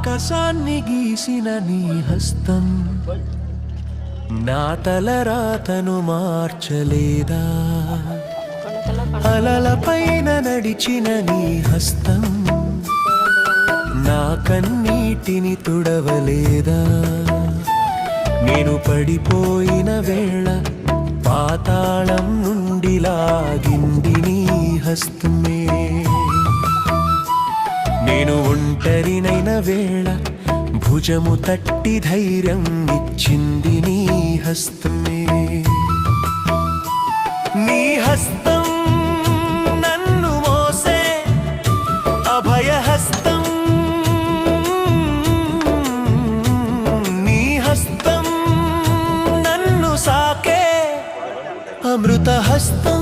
ఆకాశాన్ని గీసిన నీ హస్తం నా తలరాతను మార్చలేదా? అలలపైన నడిచిన నీ హస్తం నా కన్నీటిని తుడవలేదా? నేను పడిపోయిన వేళ పాతాళం నుండి లాగింది నీ హస్తమే. నేను ఒంటరినైన వేళ భుజము తట్టి ధైర్యం ఇచ్చింది నీ హస్తమే. నీ హస్తం నన్ను మోసే అభయహస్తం, నీ హస్తం నన్ను సాకే అమృత హస్తం.